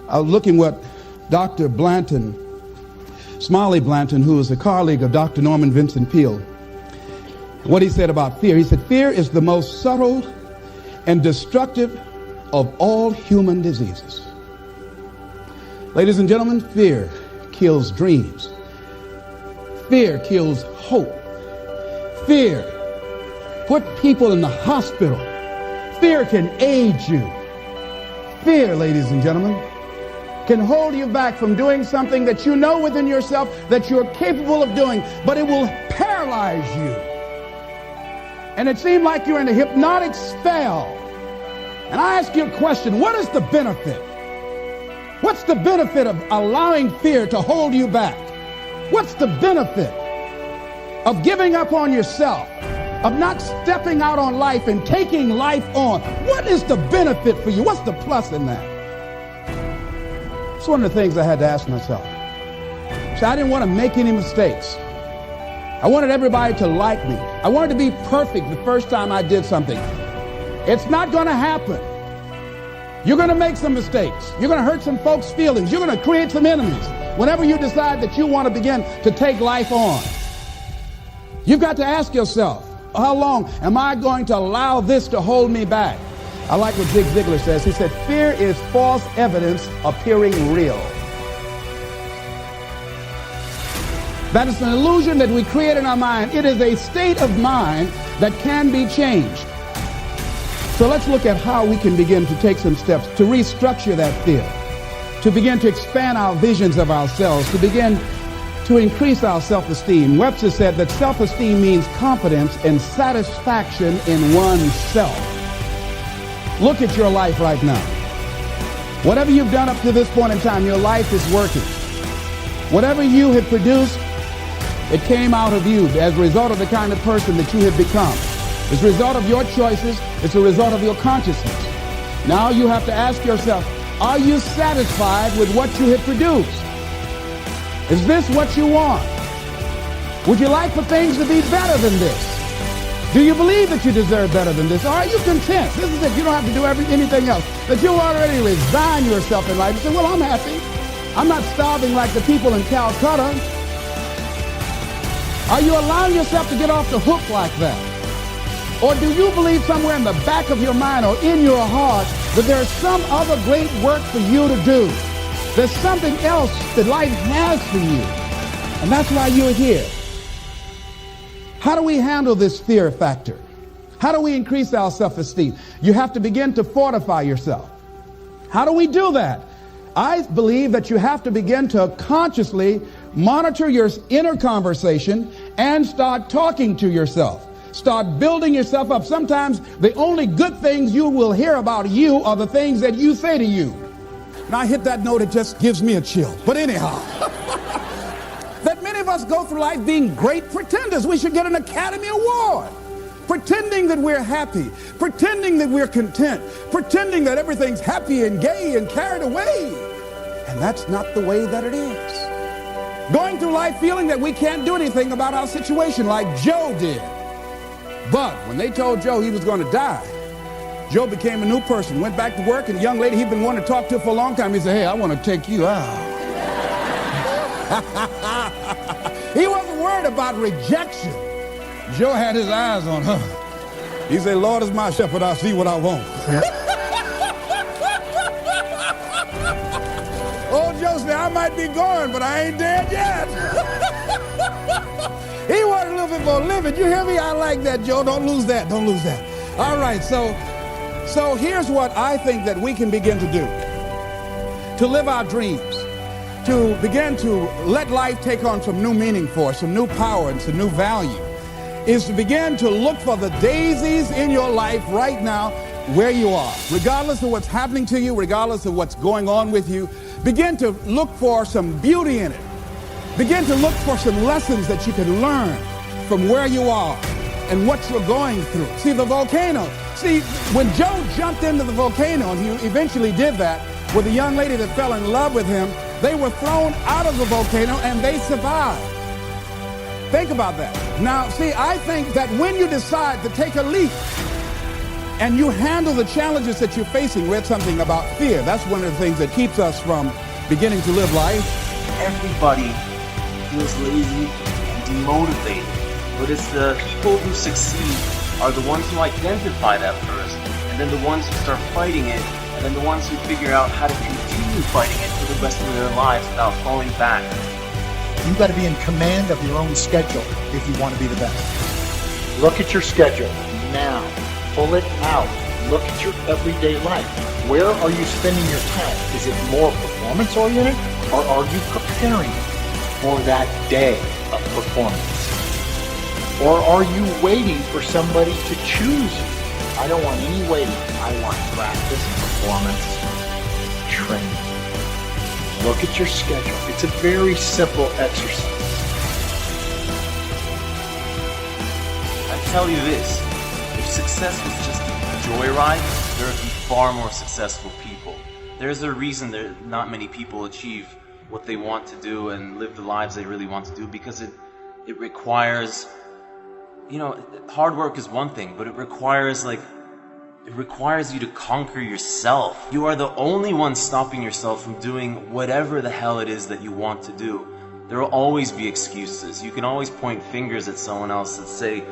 I was looking what Dr. Blanton, Smiley Blanton, who is a colleague of Dr. Norman Vincent Peale, what he said about fear. He said, fear is the most subtle and destructive of all human diseases. Ladies and gentlemen, fear kills dreams. Fear kills hope. Fear put people in the hospital. Fear can age you. Fear, ladies and gentlemen, can hold you back from doing something that you know within yourself that you're capable of doing, but it will paralyze you. And it seemed like you're in a hypnotic spell. And I ask you a question, what is the benefit? What's the benefit of allowing fear to hold you back? What's the benefit of giving up on yourself, of not stepping out on life and taking life on? What is the benefit for you? What's the plus in that? It's one of the things I had to ask myself. So I didn't want to make any mistakes. I wanted everybody to like me. I wanted to be perfect the first time I did something. It's not going to happen. You're going to make some mistakes. You're going to hurt some folks' feelings. You're going to create some enemies whenever you decide that you want to begin to take life on. You've got to ask yourself, how long am I going to allow this to hold me back? I like what Zig Ziglar says. He said, fear is false evidence appearing real. That is an illusion that we create in our mind. It is a state of mind that can be changed. So let's look at how we can begin to take some steps to restructure that fear, to begin to expand our visions of ourselves, to begin to increase our self-esteem. Webster said that self-esteem means confidence and satisfaction in oneself. Look at your life right now. Whatever you've done up to this point in time, your life is working. Whatever you have produced, it came out of you as a result of the kind of person that you have become. It's a result of your choices. It's a result of your consciousness. Now you have to ask yourself, are you satisfied with what you have produced? Is this what you want? Would you like for things to be better than this? Do you believe that you deserve better than this? Or are you content? This is it. You don't have to do anything else. That you already resign yourself in life and say, well, I'm happy. I'm not starving like the people in Calcutta. Are you allowing yourself to get off the hook like that? Or do you believe somewhere in the back of your mind or in your heart that there's some other great work for you to do? There's something else that life has for you. And that's why you're here. How do we handle this fear factor? How do we increase our self-esteem? You have to begin to fortify yourself. How do we do that? I believe that you have to begin to consciously monitor your inner conversation and start talking to yourself. Start building yourself up. Sometimes the only good things you will hear about you are the things that you say to you. Now I hit that note, it just gives me a chill. But anyhow, that many of us go through life being great pretenders. We should get an Academy Award. Pretending that we're happy, pretending that we're content, pretending that everything's happy and gay and carried away. And that's not the way that it is. Going through life feeling that we can't do anything about our situation like Joe did. But when they told Joe he was going to die, Joe became a new person, went back to work, and a young lady he'd been wanting to talk to for a long time, he said, hey, I want to take you out. He wasn't worried about rejection. Joe had his eyes on her. He said, Lord is my shepherd, I'll see what I want. Old Joe said, I might be going, but I ain't dead yet. He wanted a little bit more living. You hear me? I like that, Joe. Don't lose that. Don't lose that. All right, so here's what I think that we can begin to do. To live our dreams. To begin to let life take on some new meaning for us, some new power and some new value. Is to begin to look for the daisies in your life right now where you are. Regardless of what's happening to you, regardless of what's going on with you, begin to look for some beauty in it. Begin to look for some lessons that you can learn from where you are and what you're going through. See, the volcano. See, when Joe jumped into the volcano, and he eventually did that with a young lady that fell in love with him, they were thrown out of the volcano and they survived. Think about that. Now, see, I think that when you decide to take a leap, and you handle the challenges that you're facing. Read something about fear. That's one of the things that keeps us from beginning to live life. Everybody feels lazy and demotivated, but it's the people who succeed are the ones who identify that first, and then the ones who start fighting it, and then the ones who figure out how to continue fighting it for the rest of their lives without falling back. You've got to be in command of your own schedule if you want to be the best. Look at your schedule now. Pull it out. Look at your everyday life. Where are you spending your time? Is it more performance-oriented, or are you preparing for that day of performance? Or are you waiting for somebody to choose you? I don't want any waiting. I want practice, performance, training. Look at your schedule. It's a very simple exercise. I tell you this, if success was just a joyride, there would be far more successful people. There's a reason that not many people achieve what they want to do and live the lives they really want to do, because it requires, hard work is one thing, but it requires you to conquer yourself. You are the only one stopping yourself from doing whatever the hell it is that you want to do. There will always be excuses. You can always point fingers at someone else and say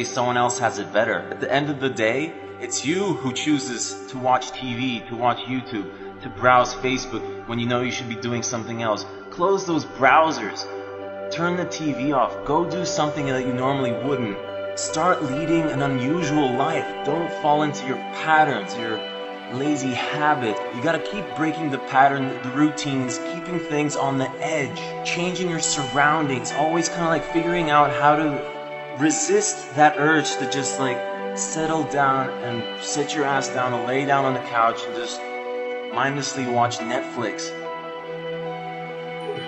someone else has it better. At the end of the day, it's you who chooses to watch TV, to watch YouTube, to browse Facebook when you know you should be doing something else. Close those browsers. Turn the TV off. Go do something that you normally wouldn't. Start leading an unusual life. Don't fall into your patterns, your lazy habits. You gotta keep breaking the pattern, the routines, keeping things on the edge, changing your surroundings, always kind of like figuring out how to resist that urge to just settle down and sit your ass down and lay down on the couch and just mindlessly watch Netflix.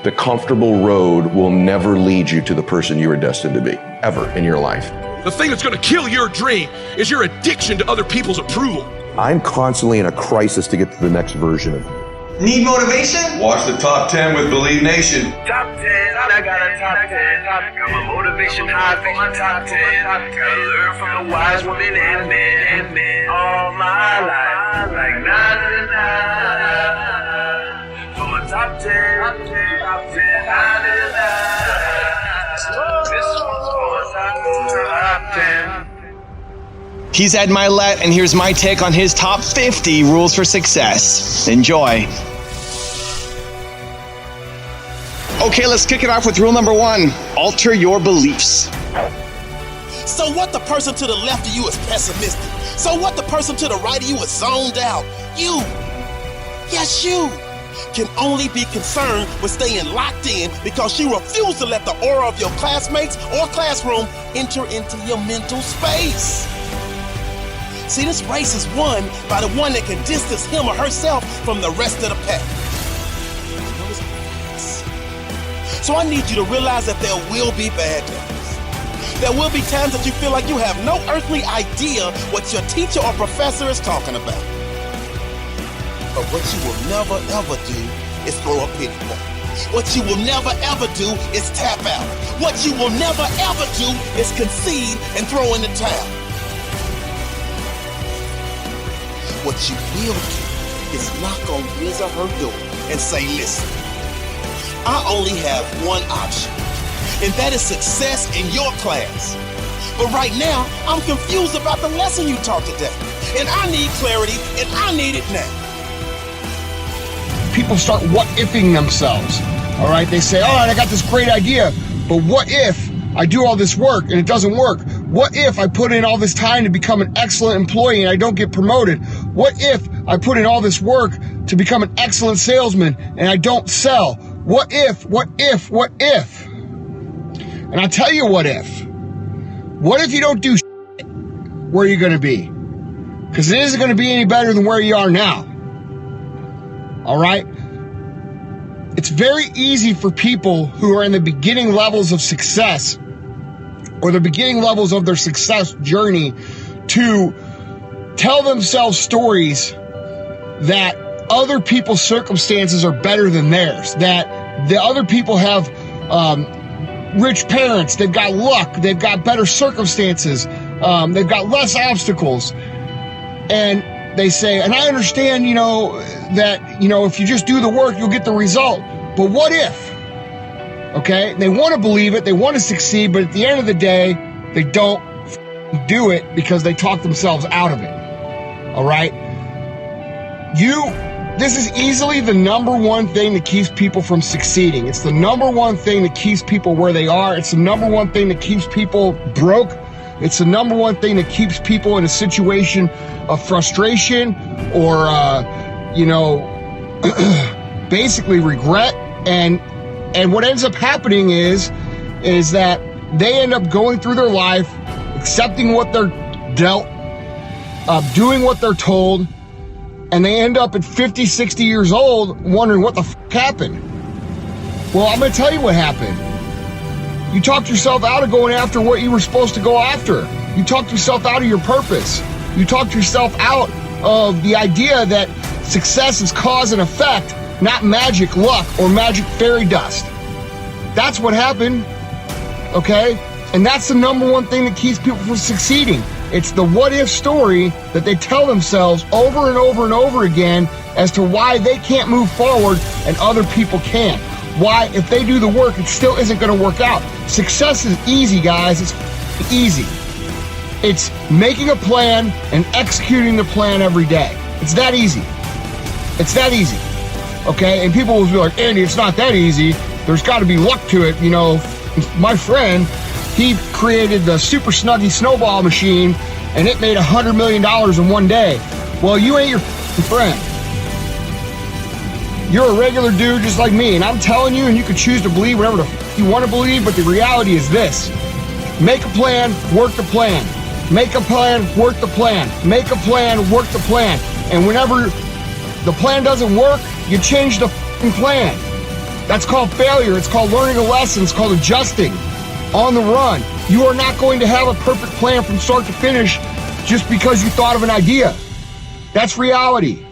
The comfortable road will never lead you to the person you are destined to be, ever in your life. The thing that's going to kill your dream is your addiction to other people's approval. I'm constantly in a crisis to get to the next version of me. Need motivation? Watch the Top 10 with Believe Nation. Top 10, I got a top 10. Got my motivation high for my top 10. Gotta learn from the wise women and men. All my life, like 9 to 9. For my top 10, top 10, 9 to 9. This one's for top 10. He's Ed Milet, and here's my take on his top 50 rules for success. Enjoy. Okay, let's kick it off with rule number 1. Alter your beliefs. So what the person to the left of you is pessimistic? So what the person to the right of you is zoned out? You, yes you, can only be concerned with staying locked in because you refuse to let the aura of your classmates or classroom enter into your mental space. See, this race is won by the one that can distance him or herself from the rest of the pack. So I need you to realize that there will be bad days. There will be times that you feel like you have no earthly idea what your teacher or professor is talking about. But what you will never ever do is throw a pity party. What you will never ever do is tap out. What you will never ever do is concede and throw in the towel. What you will do is knock on his or her door and say, listen, I only have one option, and that is success in your class. But right now, I'm confused about the lesson you taught today, and I need clarity, and I need it now. People start what-ifing themselves, all right? They say, all right, I got this great idea, but what if I do all this work and it doesn't work? What if I put in all this time to become an excellent employee and I don't get promoted? What if I put in all this work to become an excellent salesman and I don't sell? What if? And I'll tell you what if. What if you don't do shit? Where are you going to be? Because it isn't going to be any better than where you are now. All right? It's very easy for people who are in the beginning levels of success or the beginning levels of their success journey to tell themselves stories that other people's circumstances are better than theirs, that the other people have rich parents, they've got luck, they've got better circumstances, they've got less obstacles. And they say, and I understand, that, if you just do the work, you'll get the result. But what if? Okay? They want to believe it. They want to succeed. But at the end of the day, they don't do it because they talk themselves out of it. All right? This is easily the number one thing that keeps people from succeeding. It's the number one thing that keeps people where they are. It's the number one thing that keeps people broke. It's the number one thing that keeps people in a situation of frustration or, basically regret. And what ends up happening is that they end up going through their life, accepting what they're dealt, doing what they're told, and they end up at 50, 60 years old wondering what the happened. Well, I'm going to tell you what happened. You talked yourself out of going after what you were supposed to go after. You talked yourself out of your purpose. You talked yourself out of the idea that success is cause and effect, not magic luck or magic fairy dust. That's what happened, okay? And that's the number one thing that keeps people from succeeding. It's the what-if story that they tell themselves over and over and over again as to why they can't move forward and other people can. Why, if they do the work, it still isn't going to work out. Success is easy, guys. It's easy. It's making a plan and executing the plan every day. It's that easy. It's that easy. Okay? And people will be like, Andy, it's not that easy. There's got to be luck to it. My friend, he created the Super Snuggie snowball machine, and it made $100 million in one day. Well, you ain't your friend. You're a regular dude just like me, and I'm telling you, and you can choose to believe whatever the you want to believe, but the reality is this. Make a plan, work the plan. Make a plan, work the plan. Make a plan, work the plan. And whenever the plan doesn't work, you change the plan. That's called failure. It's called learning a lesson. It's called adjusting. On the run. You are not going to have a perfect plan from start to finish just because you thought of an idea. That's reality.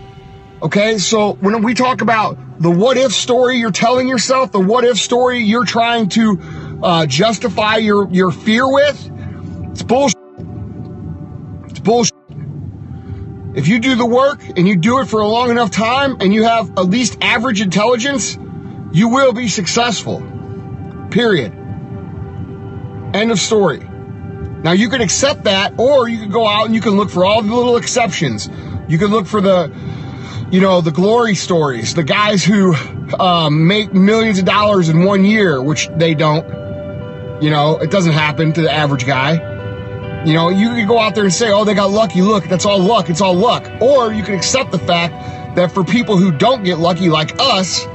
Okay, so when we talk about the what-if story you're telling yourself, the what-if story you're trying to justify your fear with, it's bullshit. It's bullshit. If you do the work and you do it for a long enough time and you have at least average intelligence, you will be successful. Period. End of story. Now you can accept that, or you can go out and you can look for all the little exceptions. You can look for the glory stories, the guys who make millions of dollars in 1 year, which they don't. It doesn't happen to the average guy. You can go out there and say, oh, they got lucky. Look, that's all luck. It's all luck. Or you can accept the fact that for people who don't get lucky like us,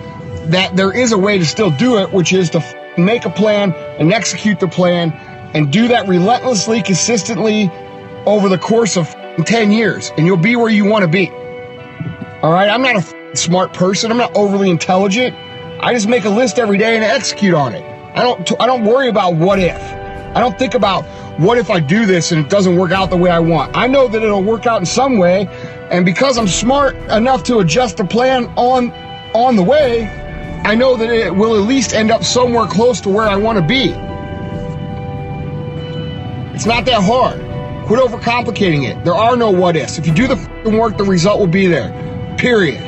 that there is a way to still do it, which is to make a plan and execute the plan and do that relentlessly, consistently over the course of 10 years, and you'll be where you want to be. All right? I'm not a smart person. I'm not overly intelligent. I just make a list every day and execute on it. I don't worry about what if. I don't think about what if I do this and it doesn't work out the way I want. I know that it'll work out in some way, and because I'm smart enough to adjust the plan on the way, I know that it will at least end up somewhere close to where I want to be. It's not that hard. Quit overcomplicating it. There are no what ifs. If you do the work, the result will be there. Period.